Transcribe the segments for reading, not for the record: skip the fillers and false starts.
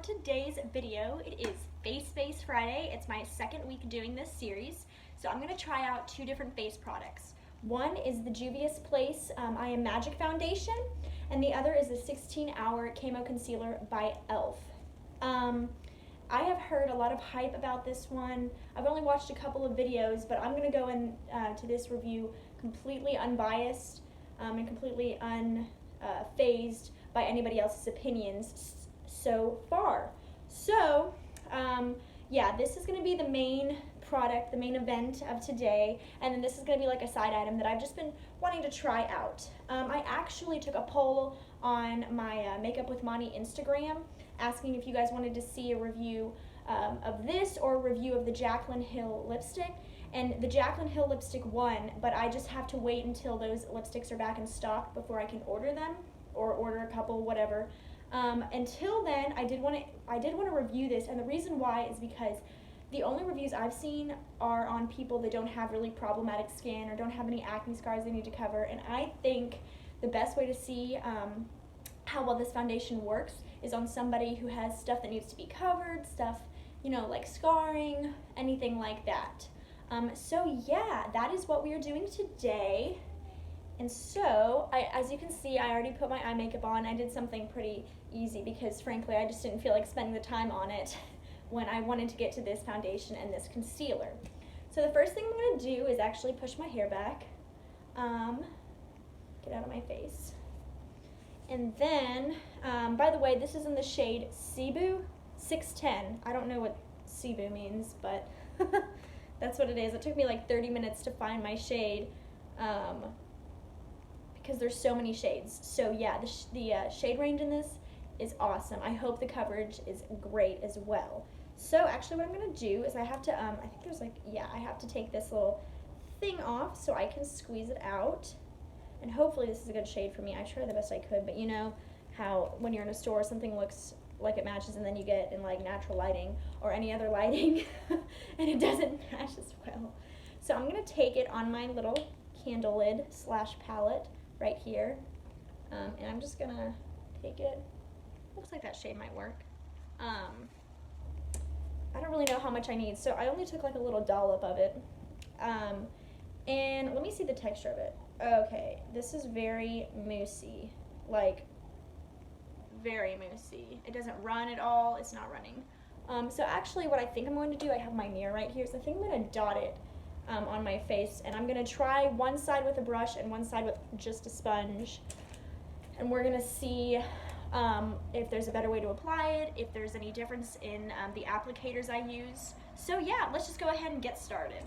today's video, it is Face Friday. It's my second week doing this series, so I'm going to try out two different face products. One is the Juvia's Place I Am Magic Foundation, and the other is the 16-Hour Camo Concealer by e.l.f. I have heard a lot of hype about this one. I've only watched a couple of videos, but I'm going to go into this review completely unbiased and completely unfazed by anybody else's opinions so far. So, yeah, this is going to be the main product, the main event of today, and then this is going to be like a side item that I've just been wanting to try out. I actually took a poll on my Makeup with Monty Instagram asking if you guys wanted to see a review of this or a review of the Jaclyn Hill lipstick, and the Jaclyn Hill lipstick won, but I just have to wait until those lipsticks are back in stock before I can order them, or order a couple, whatever. Until then, I did want to review this, and the reason why is because the only reviews I've seen are on people that don't have really problematic skin or don't have any acne scars they need to cover, and I think the best way to see how well this foundation works is on somebody who has stuff that needs to be covered, stuff, you know, like scarring, anything like that. So yeah, that is what we are doing today. And so, as you can see, I already put my eye makeup on. I did something pretty easy because, frankly, I just didn't feel like spending the time on it when I wanted to get to this foundation and this concealer. So the first thing I'm going to do is actually push my hair back, get out of my face. And then, by the way, this is in the shade Cebu 610. I don't know what Cebu means, but that's what it is. It took me like 30 minutes to find my shade. Because there's so many shades. So yeah, the shade range in this is awesome. I hope the coverage is great as well. So actually what I'm going to do is I have to, I think there's like, yeah, I have to take this little thing off so I can squeeze it out. And hopefully this is a good shade for me. I tried the best I could, but you know how when you're in a store something looks like it matches and then you get in like natural lighting or any other lighting and it doesn't match as well. So I'm going to take it on my little candle lid / palette right here, and I'm just gonna take it. Looks like that shade might work. I don't really know how much I need, so I only took like a little dollop of it. And let me see the texture of it. Okay, this is very moussey, like very moussey. It doesn't run at all. It's not running. So actually, what I think I'm going to do, I have my mirror right here, so I think I'm going to dot it on my face, and I'm going to try one side with a brush and one side with just a sponge, and we're going to see if there's a better way to apply it, if there's any difference in the applicators I use. So yeah, let's just go ahead and get started.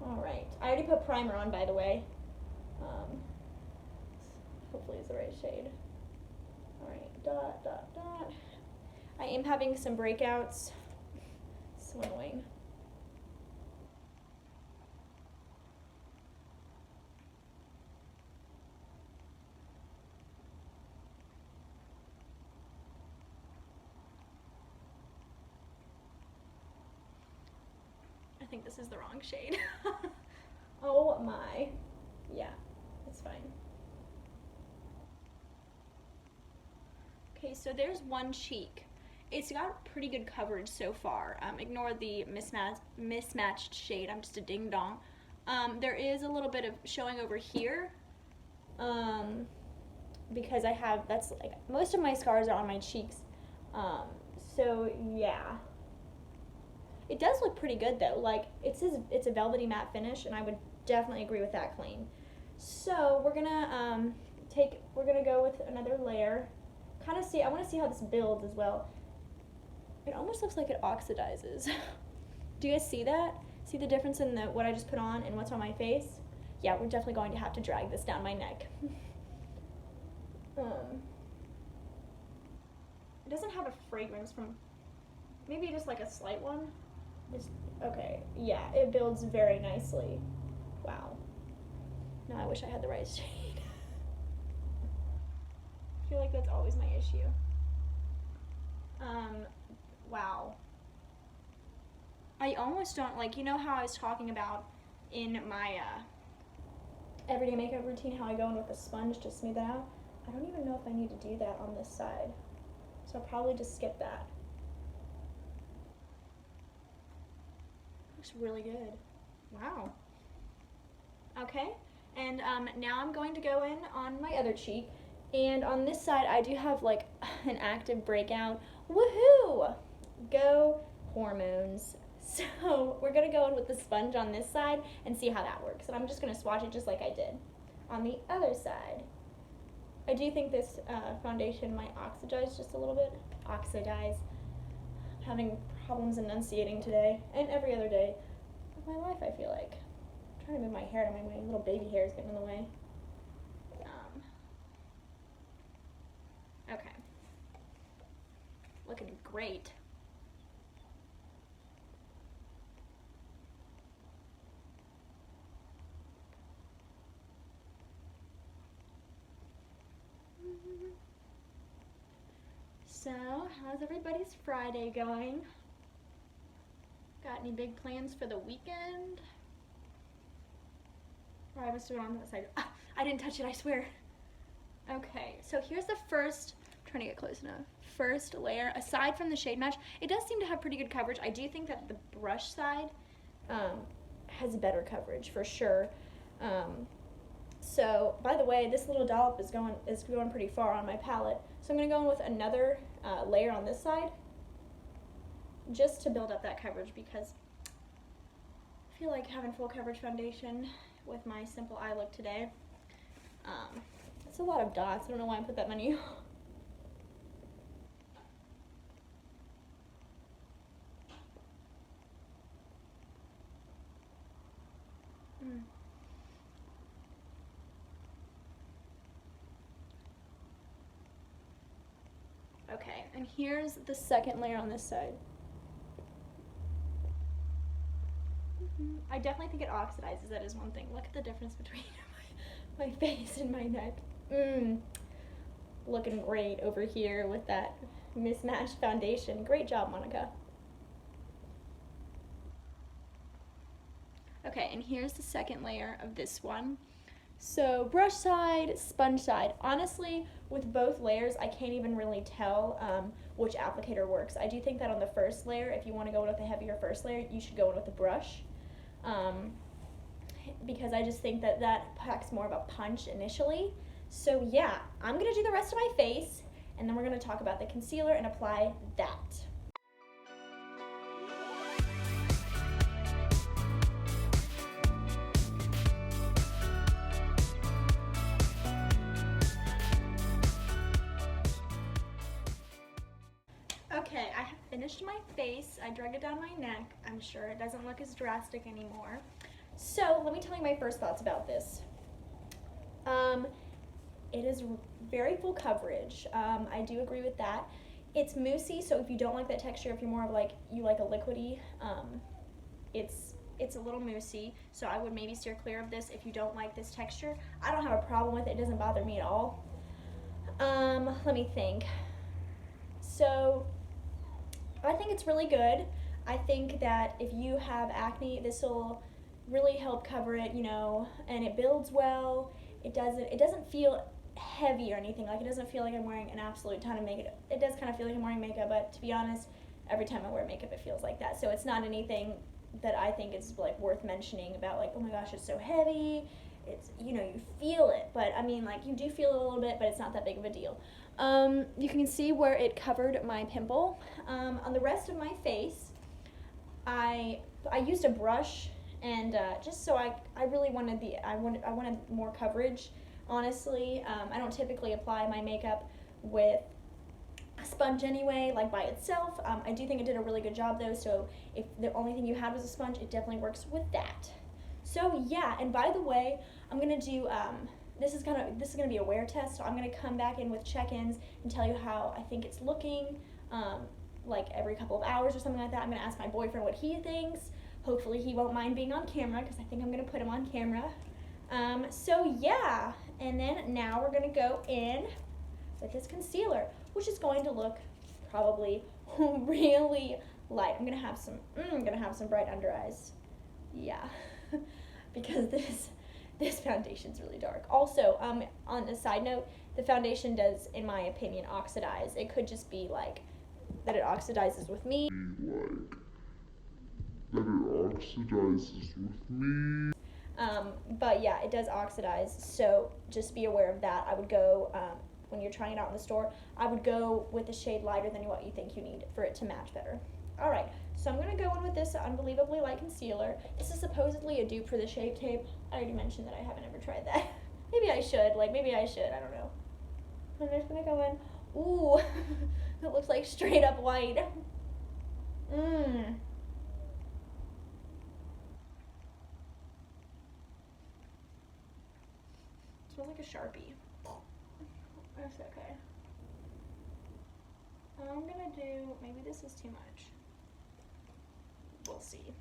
Alright, I already put primer on, by the way. Hopefully it's the right shade. Alright, dot, dot, dot. I am having some breakouts. So annoying. I think this is the wrong shade. Oh my. Yeah, it's fine. Okay, so there's one cheek. It's got pretty good coverage so far. Ignore the mismatched shade. I'm just a ding dong. There is a little bit of showing over here. Because I have, that's like, most of my scars are on my cheeks. So yeah. It does look pretty good though. Like, it says it's a velvety matte finish, and I would definitely agree with that claim. So we're gonna we're gonna go with another layer. Kind of see, I want to see how this builds as well. It almost looks like it oxidizes. Do you guys see that? See the difference in what I just put on and what's on my face? Yeah, we're definitely going to have to drag this down my neck. It doesn't have a fragrance from, maybe just like a slight one. Okay, yeah, it builds very nicely. Wow. Now I wish I had the right shade. I feel like that's always my issue. Wow. I almost don't, like, you know how I was talking about in my everyday makeup routine, how I go in with a sponge to smooth it out? I don't even know if I need to do that on this side. So I'll probably just skip that. Looks really good. Wow. Okay, and now I'm going to go in on my other cheek. And on this side, I do have like an active breakout. Woohoo! Go hormones. So we're gonna go in with the sponge on this side and see how that works. And I'm just gonna swatch it just like I did on the other side. I do think this foundation might oxidize just a little bit. Oxidize. I'm having problems enunciating today and every other day of my life, I feel like. I'm trying to move my hair out of my way. Little baby hair is getting in the way. Okay. Looking great. So, how's everybody's Friday going? Got any big plans for the weekend? Or I was doing on the side. Ah, I didn't touch it, I swear. Okay, so here's the first, I'm trying to get close enough, first layer. Aside from the shade match, it does seem to have pretty good coverage. I do think that the brush side has better coverage for sure. So, by the way, this little dollop is going pretty far on my palette. So I'm going to go in with another layer on this side just to build up that coverage because I feel like having full coverage foundation with my simple eye look today. It's a lot of dots. I don't know why I put that many. Okay, and here's the second layer on this side. I definitely think it oxidizes. That is one thing. Look at the difference between my face and my neck. Looking great over here with that mismatched foundation. Great job, Monica. Okay, and here's the second layer of this one. So brush side, sponge side. Honestly, with both layers, I can't even really tell which applicator works. I do think that on the first layer, if you want to go in with a heavier first layer, you should go in with a brush. Because I just think that that packs more of a punch initially. So yeah, I'm going to do the rest of my face, and then we're going to talk about the concealer and apply that. Okay, I have finished my face. I drug it down my neck. I'm sure it doesn't look as drastic anymore. So let me tell you my first thoughts about this. It is very full coverage. I do agree with that. It's moussey, so if you don't like that texture, if you're more of like, you like a liquidy, it's a little moussey, so I would maybe steer clear of this if you don't like this texture. I don't have a problem with it. It doesn't bother me at all. Let me think. So I think it's really good. I think that if you have acne, this will really help cover it, you know, and it builds well. It doesn't feel heavy or anything. Like, it doesn't feel like I'm wearing an absolute ton of makeup. It does kind of feel like I'm wearing makeup, but to be honest, every time I wear makeup it feels like that. So it's not anything that I think is like worth mentioning about like, oh my gosh, it's so heavy. It's, you know, you feel it, but I mean, like, you do feel it a little bit, but it's not that big of a deal. You can see where it covered my pimple. On the rest of my face, I used a brush, and just so I really wanted I wanted more coverage. Honestly, I don't typically apply my makeup with a sponge anyway, like by itself. I do think it did a really good job though. So if the only thing you had was a sponge, it definitely works with that. So yeah, and by the way, I'm gonna do this is gonna be a wear test. So I'm gonna come back in with check-ins and tell you how I think it's looking. Like every couple of hours or something like that. I'm gonna ask my boyfriend what he thinks. Hopefully he won't mind being on camera because I think I'm gonna put him on camera. So yeah, and then now we're gonna go in with this concealer, which is going to look probably really light. I'm gonna have some bright under eyes. Yeah, because this foundation's really dark. Also, on a side note, the foundation does, in my opinion, oxidize. It could just be like that it oxidizes with me. But yeah, it does oxidize, so just be aware of that. I would go, when you're trying it out in the store, I would go with a shade lighter than what you think you need for it to match better. All right, so I'm going to go in with this Unbelievably Light Concealer. This is supposedly a dupe for the Shape Tape. I already mentioned that I haven't ever tried that. Maybe I should, I don't know. I'm just going to go in. Ooh, it looks like straight up white. Smells like a Sharpie. That's okay. I'm gonna do, maybe this is too much. We'll see.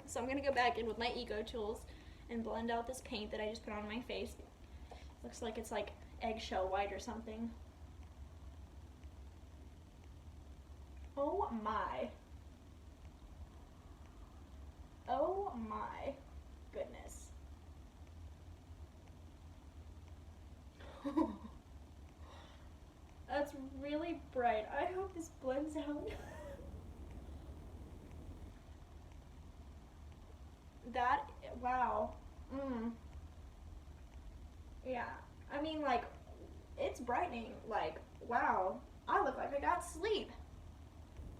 So I'm gonna go back in with my Ego Tools and blend out this paint that I just put on my face. Looks like it's like eggshell white or something. Oh my. Oh my goodness. That's really bright. I hope this blends out. That, wow. Yeah, I mean, like, it's brightening. Like, wow, I look like I got sleep.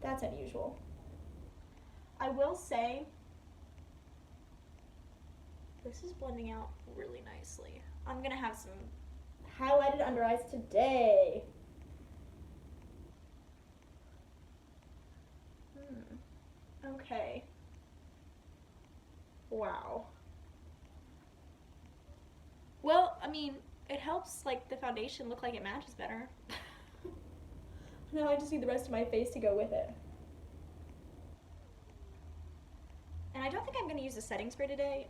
That's unusual. I will say, this is blending out really nicely. I'm gonna have some highlighted under eyes today. Okay. Wow. Well, I mean, it helps like the foundation look like it matches better. Now I just need the rest of my face to go with it. And I don't think I'm going to use a setting spray today.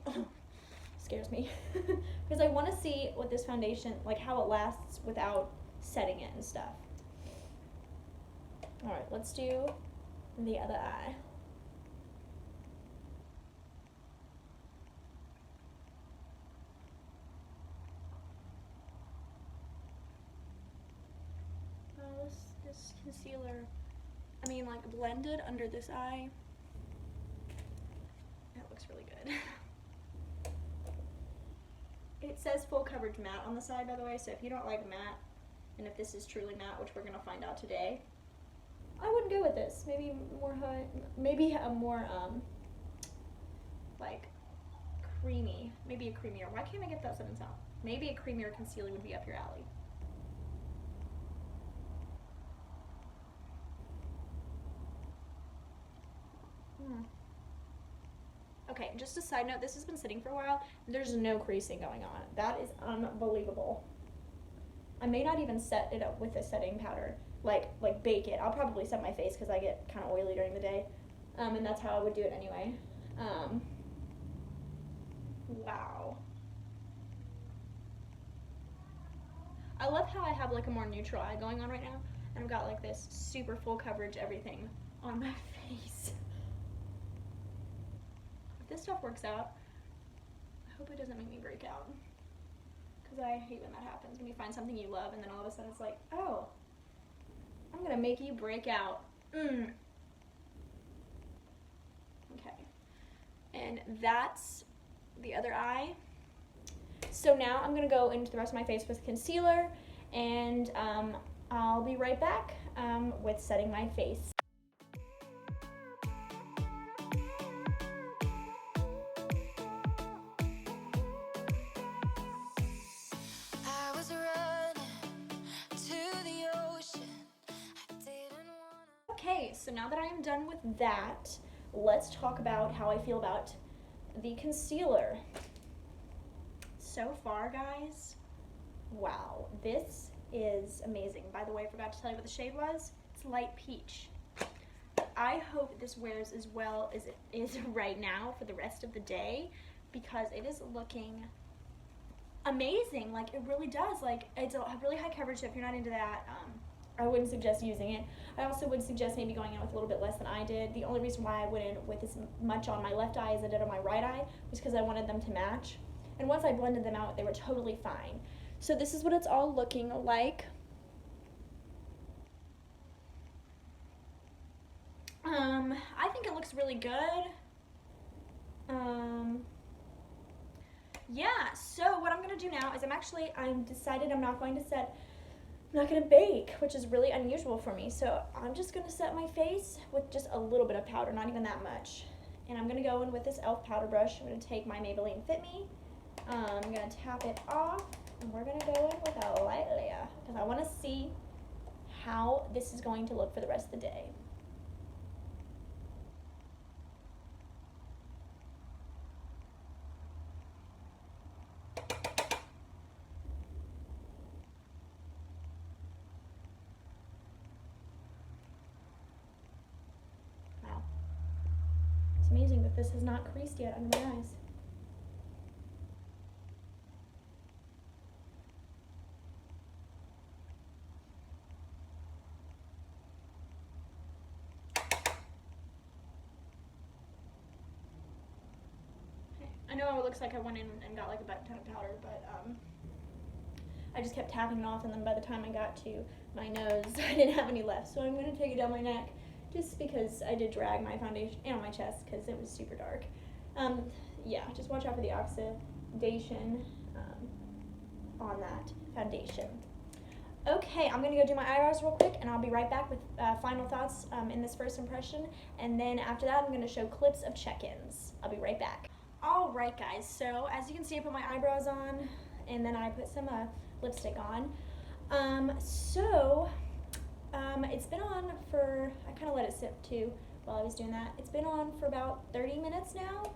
Scares me. Because I want to see what this foundation, like how it lasts without setting it and stuff. Alright, let's do the other eye. This concealer, I mean, like blended under this eye, that looks really good. It says full coverage matte on the side, by the way, so if you don't like matte, and if this is truly matte, which we're going to find out today, I wouldn't go with this. Maybe more high, maybe a more, like, creamy, maybe a creamier. Why can't I get that sentence out? Maybe a creamier concealer would be up your alley. Okay, just a side note, this has been sitting for a while. There's no creasing going on. That is unbelievable. I may not even set it up with a setting powder, like bake it. I'll probably set my face because I get kind of oily during the day, and that's how I would do it anyway. Wow. I love how I have like a more neutral eye going on right now, and I've got like this super full coverage everything on my face. If this stuff works out, I hope it doesn't make me break out, because I hate when that happens, when you find something you love and then all of a sudden it's like, oh, I'm gonna make you break out. Okay, and that's the other eye. So now I'm gonna go into the rest of my face with concealer, and I'll be right back with setting my face. Okay, so now that I am done with that, let's talk about how I feel about the concealer. So far, guys, wow, this is amazing. By the way, I forgot to tell you what the shade was. It's light peach. I hope this wears as well as it is right now for the rest of the day, because it is looking amazing. Like, it really does. Like, it's a really high coverage, so if you're not into that, I wouldn't suggest using it. I also would suggest maybe going in with a little bit less than I did. The only reason why I went in with as much on my left eye as I did on my right eye was because I wanted them to match. And once I blended them out, they were totally fine. So this is what it's all looking like. I think it looks really good. Yeah, so what I'm gonna do now is I'm decided I'm not going to bake, which is really unusual for me. So I'm just gonna set my face with just a little bit of powder, not even that much. And I'm gonna go in with this e.l.f. powder brush. I'm gonna take my Maybelline Fit Me. I'm gonna tap it off, and we're gonna go in with a light layer because I wanna see how this is going to look for the rest of the day. Wow. It's amazing that this has not creased yet under my eyes. I know it looks like I went in and got like a ton of powder, but I just kept tapping it off, and then by the time I got to my nose, I didn't have any left. So I'm going to take it down my neck just because I did drag my foundation and on my chest because it was super dark. Yeah, just watch out for the oxidation on that foundation. Okay, I'm going to go do my eyebrows real quick, and I'll be right back with final thoughts in this first impression. And then after that, I'm going to show clips of check-ins. I'll be right back. All right, guys, so as you can see, I put my eyebrows on, and then I put some lipstick on. It's been on for, I kind of let it sit too while I was doing that. It's been on for about 30 minutes now.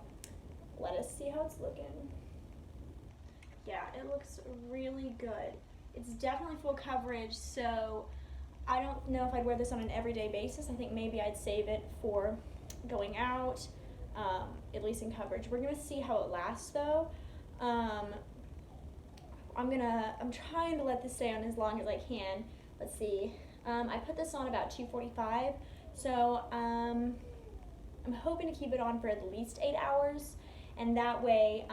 Let us see how it's looking. Yeah, it looks really good. It's definitely full coverage, so I don't know if I'd wear this on an everyday basis. I think maybe I'd save it for going out. At least in coverage. We're gonna see how it lasts though. I'm trying to let this stay on as long as I can. Let's see. I put this on about 2:45, so I'm hoping to keep it on for at least 8 hours, and that way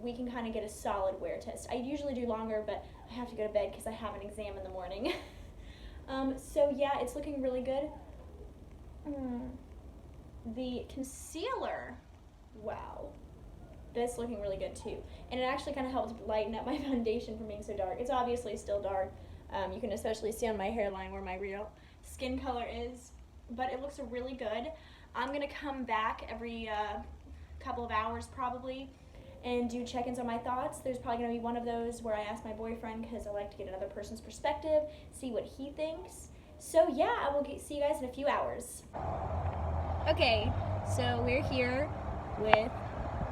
we can kind of get a solid wear test. I usually do longer, but I have to go to bed because I have an exam in the morning. So yeah, it's looking really good. The concealer, wow, that's looking really good too. And it actually kind of helps lighten up my foundation from being so dark. It's obviously still dark. You can especially see on my hairline where my real skin color is, but it looks really good. I'm gonna come back every couple of hours probably and do check-ins on my thoughts. There's probably gonna be one of those where I ask my boyfriend, because I like to get another person's perspective, see what he thinks. So yeah, I will see you guys in a few hours. Okay, so we're here with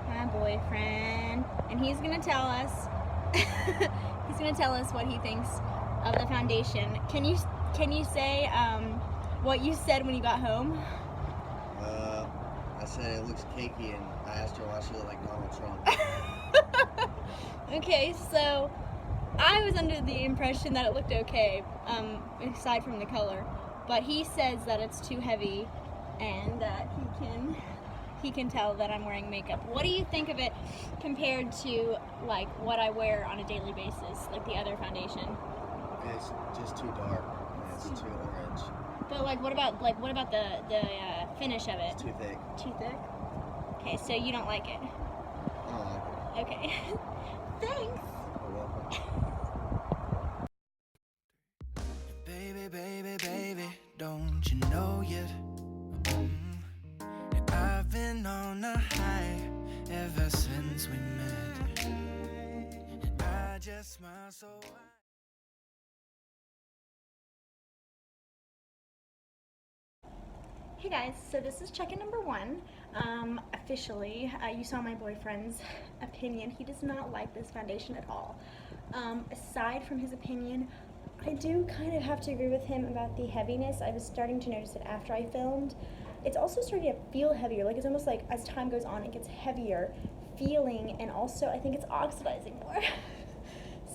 my boyfriend, and he's gonna tell us what he thinks of the foundation. Can you say what you said when you got home? I said it looks cakey, and I asked her why she looked like Donald Trump. Okay, so I was under the impression that it looked okay, aside from the color, but he says that it's too heavy and that he can tell that I'm wearing makeup. What do you think of it compared to like what I wear on a daily basis, like the other foundation? It's just too dark. It's too orange. But what about the finish of it? It's too thick. Too thick? Okay, so you don't like it? I don't like it. Okay. Thanks. You're welcome. Baby, baby, baby, don't you know yet? I've been on a high ever since we met. And I just smile so wide. Hey guys, so this is check-in number 1. Officially, you saw my boyfriend's opinion. He does not like this foundation at all. Aside from his opinion, I do kind of have to agree with him about the heaviness. I was starting to notice it after I filmed. It's also starting to feel heavier. Like it's almost like as time goes on, it gets heavier feeling, and also I think it's oxidizing more.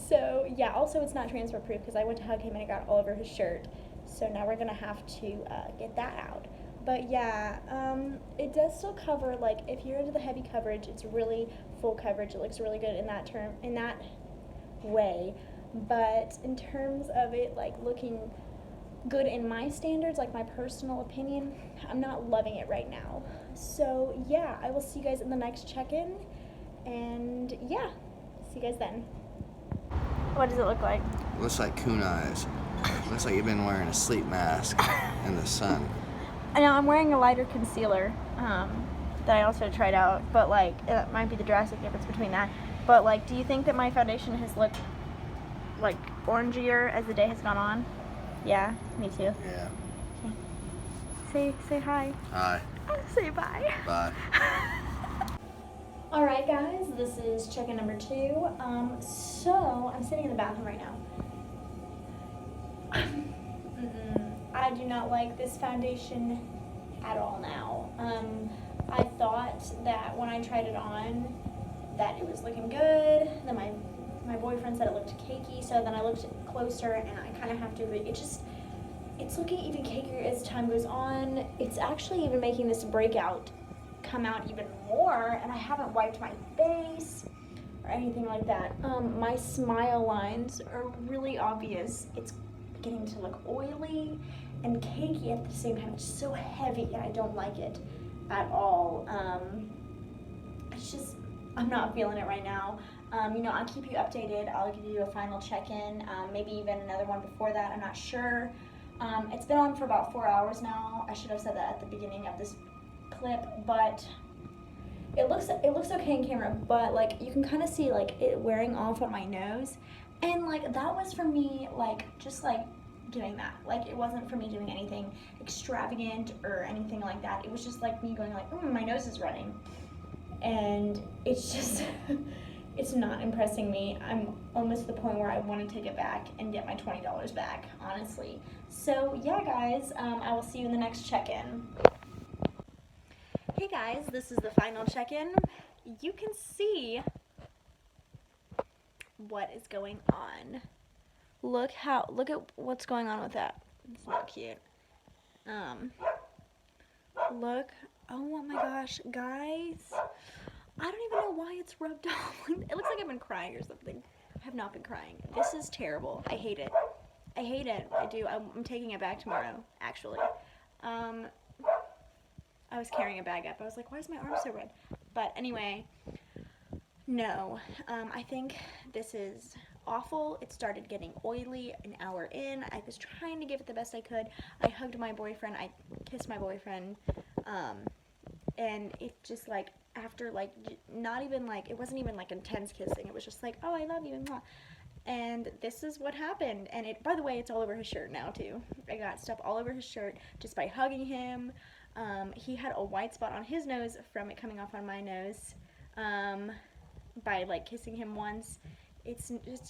So yeah, also it's not transfer proof because I went to hug him and it got all over his shirt. So now we're gonna have to get that out. But yeah, it does still cover, like if you're into the heavy coverage, it's really full coverage. It looks really good in that term, in that way, but in terms of it like looking good in my standards, like my personal opinion, I'm not loving it right now. So yeah, I will see you guys in the next check-in, and yeah, see you guys then. What does it look like? Looks like coon eyes. Looks like you've been wearing a sleep mask in the sun. I know I'm wearing a lighter concealer that I also tried out, but like it might be the drastic difference between that. But like, do you think that my foundation has looked like orangier as the day has gone on? Yeah, me too. Yeah. Okay. Say hi. Hi. Say bye. Bye. All right, guys, this is check-in number 2. So I'm sitting in the bathroom right now. I do not like this foundation at all now. I thought that when I tried it on that it was looking good. Then my boyfriend said it looked cakey, so then I looked closer and I kind of have to, it's looking even cakier as time goes on. It's actually even making this breakout come out even more, and I haven't wiped my face or anything like that. My smile lines are really obvious. It's beginning to look oily and cakey at the same time. It's so heavy and I don't like it at all. It's just, I'm not feeling it right now. You know, I'll keep you updated. I'll give you a final check-in, maybe even another one before that. I'm not sure. It's been on for about 4 hours now. I should have said that at the beginning of this clip, but it looks okay in camera. But like, you can kind of see like it wearing off on my nose, and like that was for me, like just like doing that. Like, it wasn't for me doing anything extravagant or anything like that. It was just like me going like, my nose is running. And it's just, it's not impressing me. I'm almost to the point where I want to take it back and get my $20 back, honestly. So yeah, guys, I will see you in the next check-in. Hey guys, this is the final check-in. You can see what is going on. Look at what's going on with that. It's not cute. Look. Oh my gosh, guys. I don't even know why it's rubbed off. It looks like I've been crying or something. I have not been crying. This is terrible. I hate it. I hate it. I do. I'm taking it back tomorrow, actually. I was carrying a bag up. I was like, why is my arm so red? But anyway, no. I think this is awful. It started getting oily an hour in. I was trying to give it the best I could. I hugged my boyfriend. I kissed my boyfriend. And it just like, after like, not even like, it wasn't even like intense kissing. It was just like, oh, I love you. And this is what happened. And it, by the way, it's all over his shirt now too. I got stuff all over his shirt just by hugging him. He had a white spot on his nose from it coming off on my nose, by like kissing him once. It's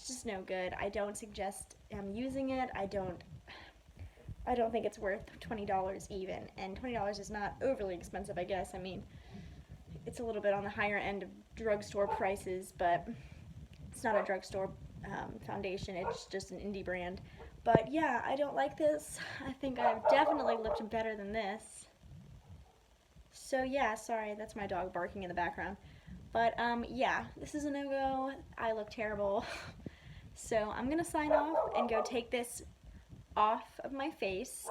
just no good. I don't suggest using it. I don't think it's worth $20 even, and $20 is not overly expensive, I guess. I mean, it's a little bit on the higher end of drugstore prices, but it's not a drugstore foundation. It's just an indie brand. But yeah, I don't like this. I think I've definitely looked better than this. So yeah, sorry, that's my dog barking in the background. But yeah, this is a no-go. I look terrible. So I'm gonna sign off and go take this off of my face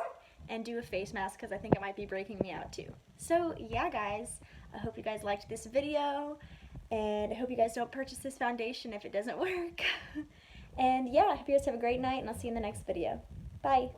and do a face mask, because I think it might be breaking me out too. So yeah, guys, I hope you guys liked this video, and I hope you guys don't purchase this foundation if it doesn't work. And yeah, I hope you guys have a great night, and I'll see you in the next video. Bye.